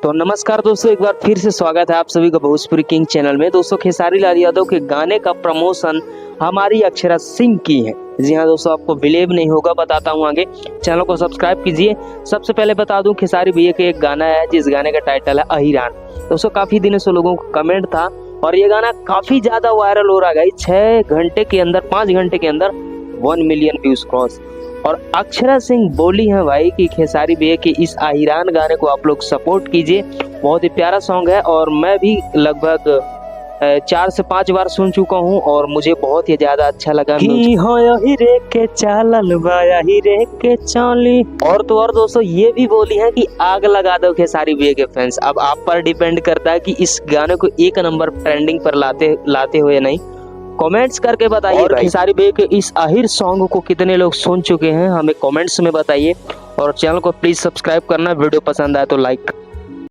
तो नमस्कार दोस्तों, एक बार फिर से स्वागत है आप सभी का भोजपुरी किंग चैनल में। दोस्तों, खेसारी लाल यादव के गाने का प्रमोशन हमारी अक्षरा सिंह की है। जी हाँ दोस्तों, आपको बिलीव नहीं होगा, बताता हूँ आगे। चैनल को सब्सक्राइब कीजिए। सबसे पहले बता दूं, खेसारी भैया का एक गाना है जिस गाने का टाइटल है अहिरान। दोस्तों, काफी दिनों से लोगों को कमेंट था और ये गाना काफी ज्यादा वायरल हो रहा है। 5 घंटे के अंदर 1 मिलियन व्यूज क्रॉस। और अक्षरा सिंह बोली है भाई कि खेसारी भैया के इस अहिरान गाने को आप लोग सपोर्ट कीजिए। बहुत ही प्यारा सॉन्ग है और मैं भी लगभग 4 से 5 बार सुन चुका हूँ और मुझे बहुत ही ज्यादा अच्छा लगा। और दोस्तों, ये भी बोली है कि आग लगा दो खेसारी भैया के फैंस। अब आप पर डिपेंड करता है कि इस गाने को 1 नंबर ट्रेंडिंग पर लाते हुए नहीं। कमेंट्स करके बताइए और खेसारी भैया के इस अहिर सॉन्ग को कितने लोग सुन चुके हैं, हमें कमेंट्स में बताइए। और चैनल को प्लीज सब्सक्राइब करना, वीडियो पसंद आए तो लाइक।